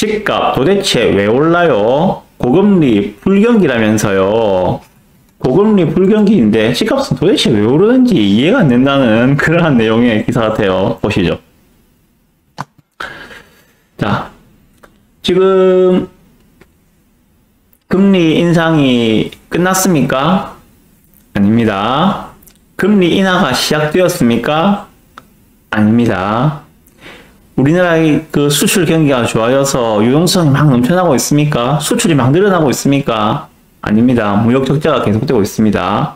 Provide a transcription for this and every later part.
집값 도대체 왜 올라요? 고금리 불경기라면서요. 고금리 불경기인데 집값은 도대체 왜 오르는지 이해가 안 된다는 그러한 내용의 기사 같아요. 보시죠. 자, 지금 금리 인상이 끝났습니까? 아닙니다. 금리 인하가 시작되었습니까? 아닙니다. 우리나라의 그 수출 경기가 좋아져서 유동성이 막 넘쳐나고 있습니까? 수출이 막 늘어나고 있습니까? 아닙니다. 무역 적자가 계속되고 있습니다.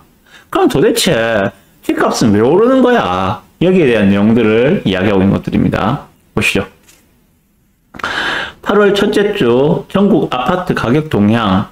그럼 도대체 집값은 왜 오르는 거야? 여기에 대한 내용들을 이야기하고 있는 것들입니다. 보시죠. 8월 첫째 주 전국 아파트 가격 동향.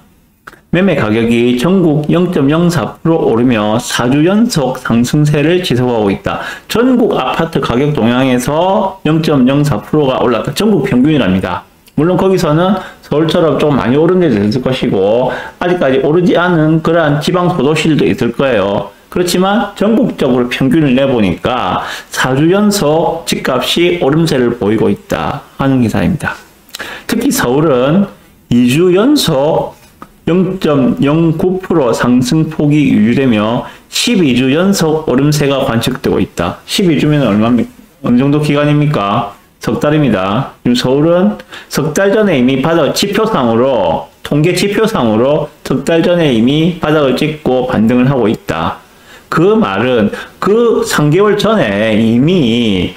매매 가격이 전국 0.04% 오르며 4주 연속 상승세를 지속하고 있다. 전국 아파트 가격 동향에서 0.04%가 올랐다. 전국 평균이랍니다. 물론 거기서는 서울처럼 좀 많이 오른 데도 있을 것이고 아직까지 오르지 않은 그러한 지방 소도시들도 있을 거예요. 그렇지만 전국적으로 평균을 내보니까 4주 연속 집값이 오름세를 보이고 있다 하는 기사입니다. 특히 서울은 2주 연속 0.09% 상승폭이 유지되며 12주 연속 오름세가 관측되고 있다. 12주면 얼마입니까? 어느 정도 기간입니까? 석 달입니다. 지금 서울은 석 달 전에 이미 바닥 지표상으로, 통계 지표상으로 석 달 전에 이미 바닥을 찍고 반등을 하고 있다. 그 말은 그 3개월 전에 이미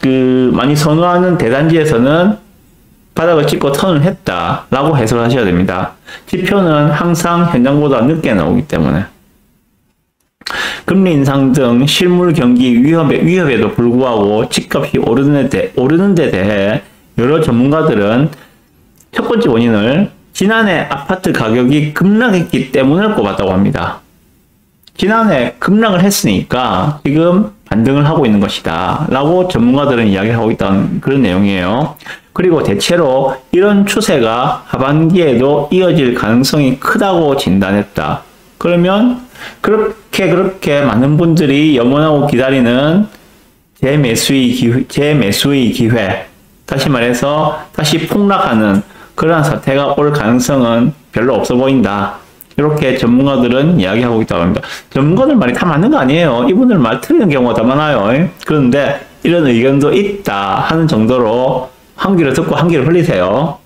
그 많이 선호하는 대단지에서는 바닥을 찍고 턴을 했다라고 해석하셔야 됩니다. 지표는 항상 현장보다 늦게 나오기 때문에. 금리 인상 등 실물 경기 위협에도 불구하고 집값이 오르는 데 대해 여러 전문가들은 첫 번째 원인을 지난해 아파트 가격이 급락했기 때문을 꼽았다고 합니다. 지난해 급락을 했으니까 지금 반등을 하고 있는 것이다 라고 전문가들은 이야기하고 있다는 그런 내용이에요. 그리고 대체로 이런 추세가 하반기에도 이어질 가능성이 크다고 진단했다. 그러면 그렇게 많은 분들이 염원하고 기다리는 재매수의 기회, 다시 말해서 다시 폭락하는 그러한 사태가 올 가능성은 별로 없어 보인다. 이렇게 전문가들은 이야기하고 있다고 합니다. 전문가들 말이 다 맞는 거 아니에요. 이분들 말 틀리는 경우가 더 많아요. 그런데 이런 의견도 있다 하는 정도로 한 귀를 듣고 한 귀를 흘리세요.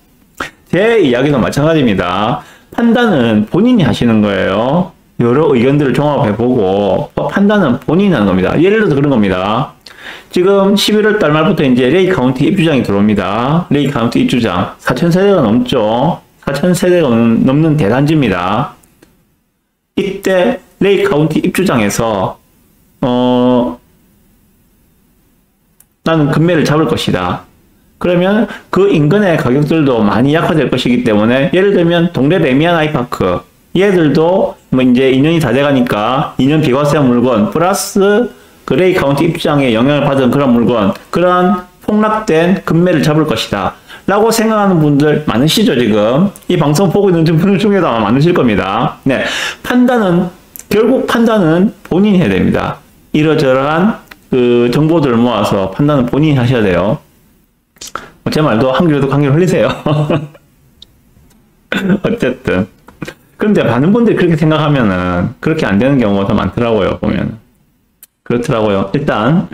제 이야기도 마찬가지입니다. 판단은 본인이 하시는 거예요. 여러 의견들을 종합해보고 판단은 본인이 하는 겁니다. 예를 들어서 그런 겁니다. 지금 11월 달 말부터 이제 레이 카운티 입주장이 들어옵니다. 레이 카운티 입주장 4,000세대가 넘죠. 4,000세대가 넘는 대단지입니다. 이때 레이 카운티 입주장에서 나는 금매를 잡을 것이다. 그러면 그 인근의 가격들도 많이 약화될 것이기 때문에 예를 들면 동래 레미안 아이파크 얘들도 뭐 이제 2년이 다 돼가니까 2년 비과세한 물건 플러스 그 레이 카운티 입장에 영향을 받은 그런 물건, 그러한 폭락된 금매를 잡을 것이다 라고 생각하는 분들 많으시죠. 지금 이 방송 보고 있는 분들 중에도 아마 많으실 겁니다. 네, 결국 판단은 본인이 해야 됩니다. 이러저러한 그 정보들을 모아서 판단은 본인이 하셔야 돼요. 제 말도 한 귀로 듣고 한 귀로 흘리세요. 어쨌든 그런데 많은 분들이 그렇게 생각하면은 그렇게 안 되는 경우가 더 많더라고요. 보면 그렇더라고요. 일단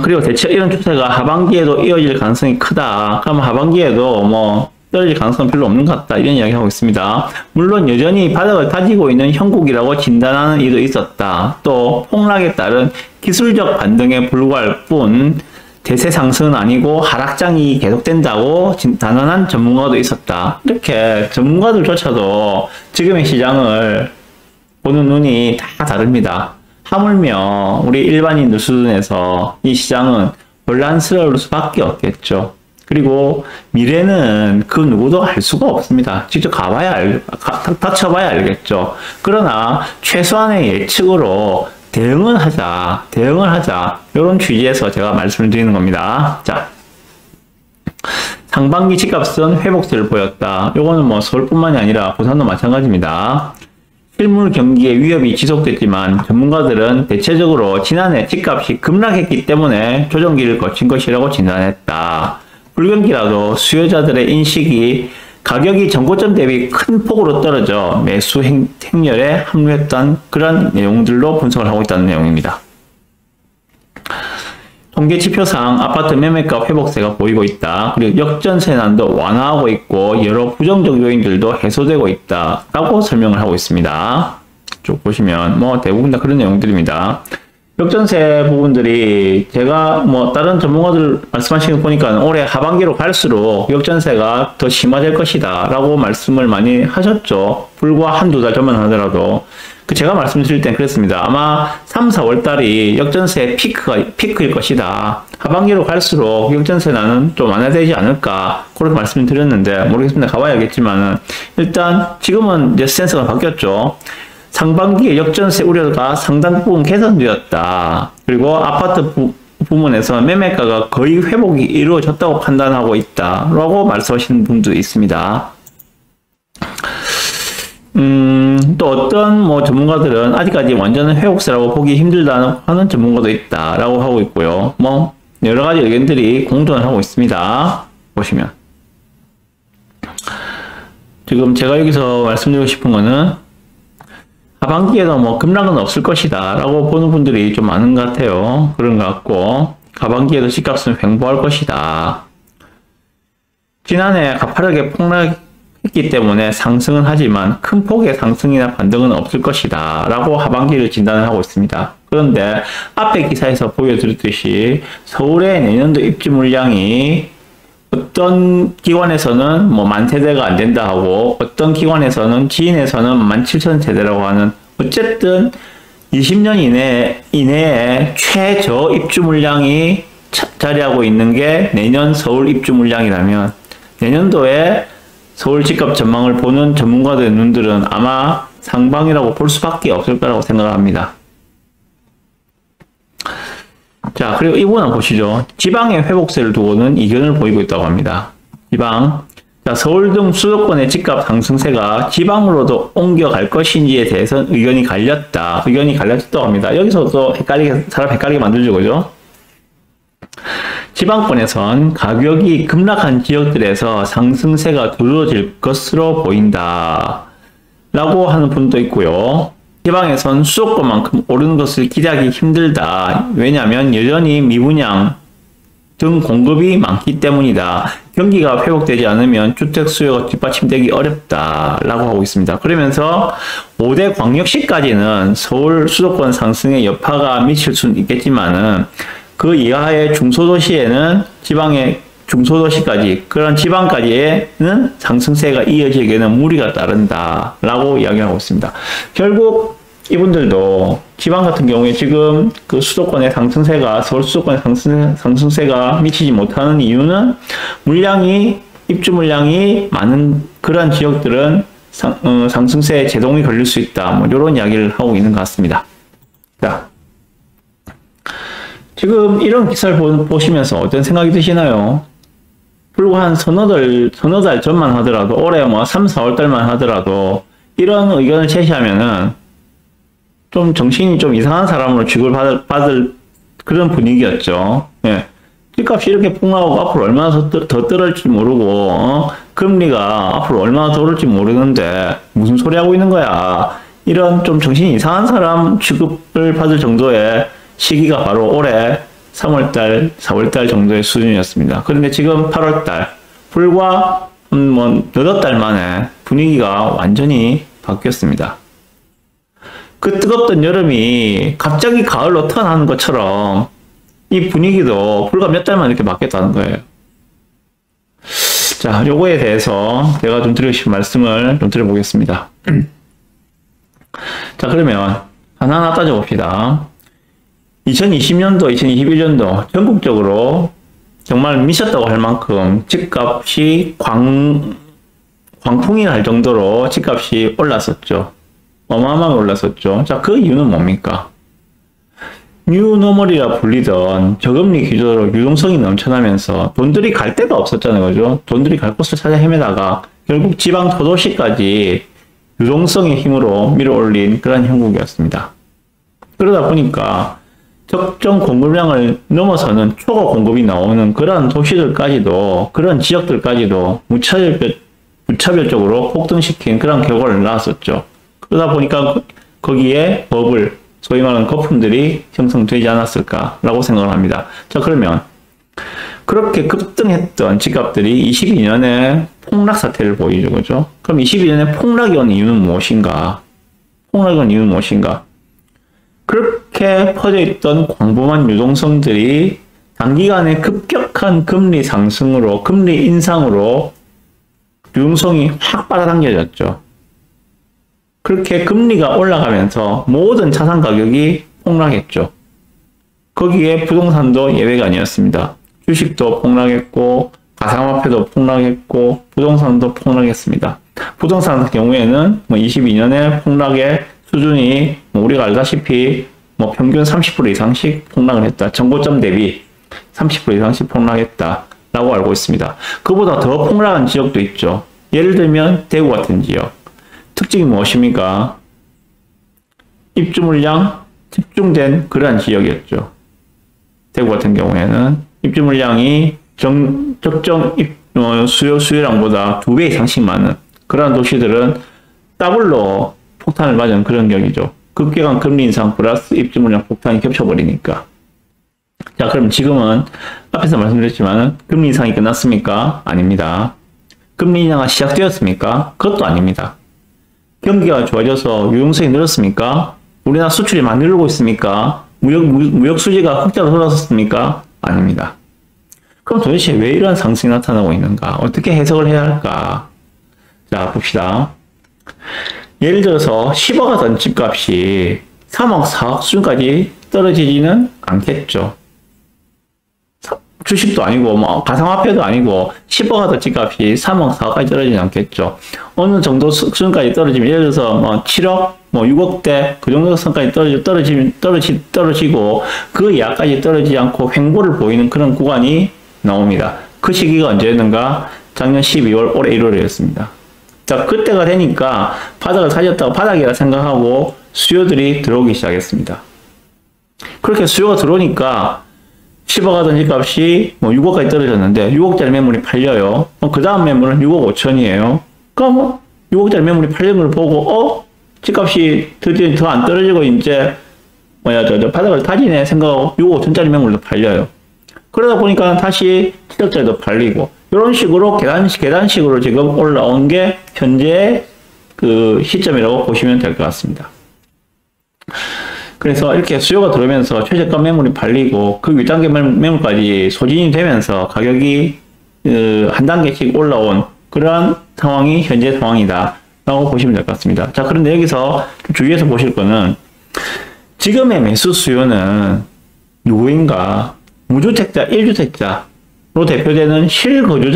그리고 대체 이런 추세가 하반기에도 이어질 가능성이 크다. 그럼 하반기에도 뭐 떨어질 가능성은 별로 없는 것 같다. 이런 이야기 하고 있습니다. 물론 여전히 바닥을 다지고 있는 형국이라고 진단하는 이도 있었다. 또 폭락에 따른 기술적 반등에 불과할 뿐 대세 상승은 아니고 하락장이 계속된다고 단언한 전문가도 있었다. 이렇게 전문가들조차도 지금의 시장을 보는 눈이 다 다릅니다. 하물며 우리 일반인들 수준에서 이 시장은 혼란스러울 수밖에 없겠죠. 그리고 미래는 그 누구도 알 수가 없습니다. 직접 닥쳐봐야 알겠죠. 그러나 최소한의 예측으로 대응을 하자. 이런 취지에서 제가 말씀을 드리는 겁니다. 자, 상반기 집값은 회복세를 보였다. 요거는 뭐 서울뿐만이 아니라 부산도 마찬가지입니다. 실물 경기의 위협이 지속됐지만 전문가들은 대체적으로 지난해 집값이 급락했기 때문에 조정기를 거친 것이라고 진단했다. 불경기라도 수요자들의 인식이 가격이 전고점 대비 큰 폭으로 떨어져 매수 행렬에 합류했던 그런 내용들로 분석을 하고 있다는 내용입니다. 통계 지표상 아파트 매매가 회복세가 보이고 있다. 그리고 역전세난도 완화하고 있고 여러 부정적 요인들도 해소되고 있다. 라고 설명을 하고 있습니다. 쭉 보시면 뭐 대부분 다 그런 내용들입니다. 역전세 부분들이 제가 뭐 다른 전문가들 말씀하시는 거 보니까 올해 하반기로 갈수록 역전세가 더 심화될 것이다 라고 말씀을 많이 하셨죠. 불과 한두 달 전만 하더라도. 제가 말씀드릴 땐 그랬습니다. 아마 3, 4월 달이 역전세 피크일 것이다. 하반기로 갈수록 역전세난은 좀 완화되지 않을까. 그렇게 말씀을 드렸는데, 모르겠습니다. 가봐야겠지만은, 일단 지금은 이제 스탠스가 바뀌었죠. 상반기에 역전세 우려가 상당 부분 개선되었다. 그리고 아파트 부문에서 매매가가 거의 회복이 이루어졌다고 판단하고 있다. 라고 말씀하시는 분도 있습니다. 또 어떤 뭐 전문가들은 아직까지 완전한 회복세라고 보기 힘들다는 하는 전문가도 있다라고 하고 있고요. 뭐 여러 가지 의견들이 공존을 하고 있습니다. 보시면 지금 제가 여기서 말씀드리고 싶은 거는 하반기에도 뭐 급락은 없을 것이다 라고 보는 분들이 좀 많은 것 같아요. 그런 것 같고 하반기에도 집값은 횡보할 것이다. 지난해 가파르게 폭락했기 때문에 상승은 하지만 큰 폭의 상승이나 반등은 없을 것이다 라고 하반기를 진단을 하고 있습니다. 그런데 앞에 기사에서 보여드렸듯이 서울의 내년도 입주 물량이 어떤 기관에서는 뭐 10,000세대가 안 된다 하고 어떤 기관에서는 지인에서는 17,000세대라고 하는 어쨌든 20년 이내에 최저 입주 물량이 자리하고 있는 게 내년 서울 입주 물량이라면 내년도에 서울 집값 전망을 보는 전문가들의 눈들은 아마 상방이라고 볼 수밖에 없을 거라고 생각합니다. 자, 그리고 이 부분 한번 보시죠. 지방의 회복세를 두고는 이견을 보이고 있다고 합니다. 지방. 자, 서울 등 수도권의 집값 상승세가 지방으로도 옮겨갈 것인지에 대해서는 의견이 갈렸다고 합니다. 여기서도 사람 헷갈리게 만들죠, 그죠? 지방권에선 가격이 급락한 지역들에서 상승세가 두드러질 것으로 보인다. 라고 하는 분도 있고요. 지방에선 수도권만큼 오르는 것을 기대하기 힘들다. 왜냐하면 여전히 미분양 등 공급이 많기 때문이다. 경기가 회복되지 않으면 주택 수요가 뒷받침되기 어렵다. 라고 하고 있습니다. 그러면서 5대 광역시까지는 서울 수도권 상승에 여파가 미칠 수는 있겠지만은 그 이하의 중소도시에는 지방의 중소도시까지 그런 지방까지는 상승세가 이어지기에는 무리가 따른다 라고 이야기하고 있습니다. 결국 이분들도 지방 같은 경우에 지금 그 수도권의 상승세가 서울 수도권의 상승세가 미치지 못하는 이유는 입주 물량이 많은 그런 지역들은 상승세에 제동이 걸릴 수 있다. 뭐 이런 이야기를 하고 있는 것 같습니다. 자, 지금 이런 기사를 보시면서 어떤 생각이 드시나요? 불과 한 서너 달 전만 하더라도 올해 뭐 3, 4월 달만 하더라도 이런 의견을 제시하면은 좀 정신이 좀 이상한 사람으로 취급받을 그런 분위기였죠. 예. 집값이 이렇게 폭락하고 앞으로 얼마나 더 떨어질지 모르고 금리가 앞으로 얼마나 더 오를지 모르는데 무슨 소리 하고 있는 거야. 이런 좀 정신이 이상한 사람 취급을 받을 정도의 시기가 바로 올해 3월달, 4월달 정도의 수준이었습니다. 그런데 지금 8월달, 불과 너댓 달 만에 분위기가 완전히 바뀌었습니다. 그 뜨겁던 여름이 갑자기 가을로 턴하는 것처럼 이 분위기도 불과 몇 달만 이렇게 바뀌었다는 거예요. 자, 요거에 대해서 제가 좀 드리고 싶은 말씀을 좀 드려보겠습니다. 자, 그러면 하나하나 따져봅시다. 2020년도, 2021년도 전국적으로 정말 미쳤다고 할 만큼 집값이 광풍이 날 정도로 집값이 올랐었죠. 어마어마하게 올랐었죠. 자, 그 이유는 뭡니까? 뉴노멀이라 불리던 저금리 기조로 유동성이 넘쳐나면서 돈들이 갈 데가 없었잖아요. 그죠? 돈들이 갈 곳을 찾아 헤매다가 결국 지방 소도시까지 유동성의 힘으로 밀어올린 그런 형국이었습니다. 그러다 보니까 적정 공급량을 넘어서는 초과 공급이 나오는 그런 도시들까지도, 그런 지역들까지도 무차별적으로 폭등시킨 그런 결과를 낳았었죠. 그러다 보니까 거기에 버블, 소위 말하는 거품들이 형성되지 않았을까라고 생각을 합니다. 자, 그러면 그렇게 급등했던 집값들이 22년에 폭락 사태를 보이죠. 그죠? 그럼 22년에 폭락이 온 이유는 무엇인가? 폭락이 온 이유는 무엇인가? 그렇게 퍼져 있던 광범한 유동성들이 단기간에 급격한 금리 상승으로, 금리 인상으로 유동성이 확 빨아당겨졌죠. 그렇게 금리가 올라가면서 모든 자산 가격이 폭락했죠. 거기에 부동산도 예외가 아니었습니다. 주식도 폭락했고, 가상화폐도 폭락했고, 부동산도 폭락했습니다. 부동산 같은 경우에는 22년에 폭락의 수준이 우리가 알다시피 평균 30% 이상씩 폭락을 했다. 전고점 대비 30% 이상씩 폭락했다라고 알고 있습니다. 그보다 더 폭락한 지역도 있죠. 예를 들면 대구 같은 지역. 특징이 무엇입니까? 입주 물량 집중된 그러한 지역이었죠. 대구 같은 경우에는 입주 물량이 적정 수요량보다 2배 이상씩 많은 그러한 도시들은 더블로 폭탄을 맞은 그런 격이죠. 급격한 금리 인상 플러스 입주 물량 폭탄이 겹쳐버리니까. 자, 그럼 지금은 앞에서 말씀드렸지만 금리 인상이 끝났습니까? 아닙니다. 금리 인상이 시작되었습니까? 그것도 아닙니다. 경기가 좋아져서 유동성이 늘었습니까? 우리나라 수출이 많이 늘고 있습니까? 무역 수지가 흑자로 돌아섰습니까? 아닙니다. 그럼 도대체 왜 이러한 상승이 나타나고 있는가? 어떻게 해석을 해야 할까? 자, 봅시다. 예를 들어서 10억 하던 집값이 3억, 4억 수준까지 떨어지지는 않겠죠. 주식도 아니고 가상화폐도 아니고 10억 하던 집값이 3억, 4억까지 떨어지지 않겠죠. 어느 정도 수준까지 떨어지면 예를 들어서 7억, 6억대 그 정도 선까지 떨어지고 그 이하까지 떨어지지 않고 횡보를 보이는 그런 구간이 나옵니다. 그 시기가 언제였는가? 작년 12월, 올해 1월이었습니다. 자, 그때가 되니까 바닥을 다졌다고 바닥이라 생각하고 수요들이 들어오기 시작했습니다. 그렇게 수요가 들어오니까 10억 하던 집값이 6억까지 떨어졌는데 6억짜리 매물이 팔려요. 그 다음 매물은 6억 5천이에요. 그럼 6억짜리 매물이 팔린 걸 보고 집값이 드디어 더 안 떨어지고 이제 바닥을 다지네 생각하고 6억 5천짜리 매물도 팔려요. 그러다 보니까 다시 7억짜리도 팔리고 이런 식으로 계단식으로 지금 올라온 게 현재 그 시점이라고 보시면 될 것 같습니다. 그래서 이렇게 수요가 들어오면서 최저가 매물이 팔리고 그 윗단계 매물까지 소진이 되면서 가격이 한 단계씩 올라온 그러한 상황이 현재 상황이다 라고 보시면 될 것 같습니다. 자, 그런데 여기서 주의해서 보실 거는 지금의 매수 수요는 누구인가? 무주택자, 1주택자로 대표되는 실거주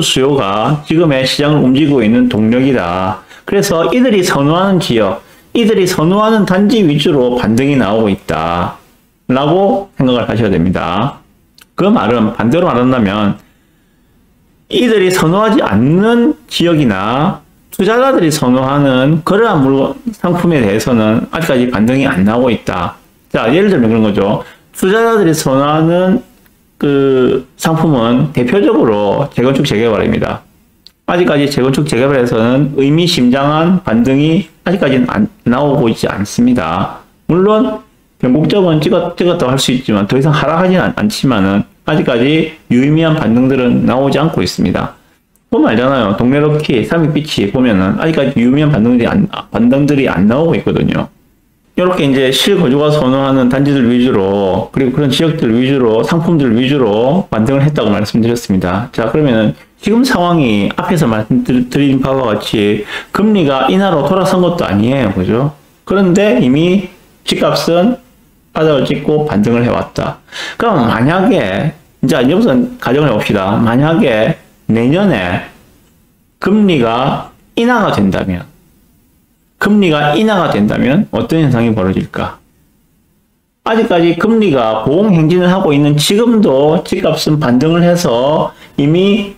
수요가 지금의 시장을 움직이고 있는 동력이다. 그래서 이들이 선호하는 지역, 이들이 선호하는 단지 위주로 반등이 나오고 있다 라고 생각을 하셔야 됩니다. 그 말은 반대로 말한다면 이들이 선호하지 않는 지역이나 투자자들이 선호하는 그러한 상품에 대해서는 아직까지 반등이 안 나오고 있다. 자, 예를 들면 그런 거죠. 투자자들이 선호하는 그 상품은 대표적으로 재건축 재개발입니다. 아직까지 재건축 재개발에서는 의미심장한 반등이 아직까지는 안 나오고 있지 않습니다. 물론 변곡점은 찍었다고 할 수 있지만 더 이상 하락하지는 않지만은 아직까지 유의미한 반등들은 나오지 않고 있습니다. 보면 알잖아요. 동네로키, 삼익빛이 보면은 아직까지 유의미한 반등들이 안 나오고 있거든요. 이렇게 이제 실거주가 선호하는 단지들 위주로 그리고 그런 지역들 위주로 상품들 위주로 반등을 했다고 말씀드렸습니다. 자, 그러면은 지금 상황이 앞에서 말씀드린 바와 같이 금리가 인하로 돌아선 것도 아니에요. 그죠? 그런데 이미 집값은 바닥을 찍고 반등을 해왔다. 그럼 만약에 이제 여기서 가정을 해봅시다. 만약에 내년에 금리가 인하가 된다면 어떤 현상이 벌어질까? 아직까지 금리가 보행행진을 하고 있는 지금도 집값은 반등을 해서 이미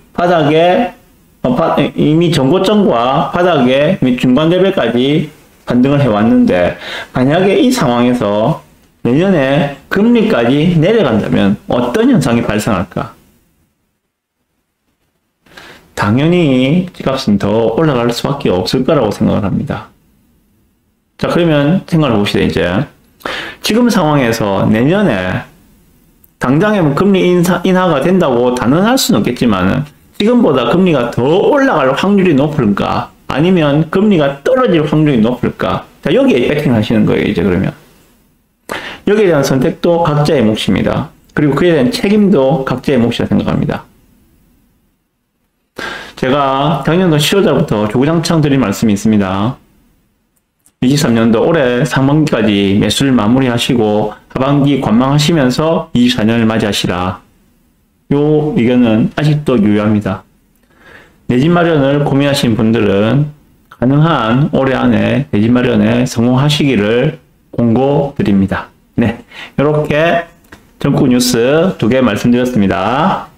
이미 전고점과 바닥에 중간 레벨까지 반등을 해왔는데 만약에 이 상황에서 내년에 금리까지 내려간다면 어떤 현상이 발생할까? 당연히 집값은 더 올라갈 수밖에 없을 거라고 생각을 합니다. 자, 그러면 생각을 봅시다, 이제. 지금 상황에서 내년에 당장에 뭐 금리 인하가 된다고 단언할 수는 없겠지만 지금보다 금리가 더 올라갈 확률이 높을까? 아니면 금리가 떨어질 확률이 높을까? 자, 여기에 배팅 하시는 거예요, 이제 그러면. 여기에 대한 선택도 각자의 몫입니다. 그리고 그에 대한 책임도 각자의 몫이라 생각합니다. 제가 작년도 10월달부터 주구장창 드린 말씀이 있습니다. 23년도 올해 상반기까지 매수를 마무리하시고 하반기 관망하시면서 24년을 맞이하시라. 요 의견은 아직도 유효합니다. 내 집 마련을 고민하시는 분들은 가능한 올해 안에 내 집 마련에 성공하시기를 공고드립니다. 네, 이렇게 정국 뉴스 2개 말씀드렸습니다.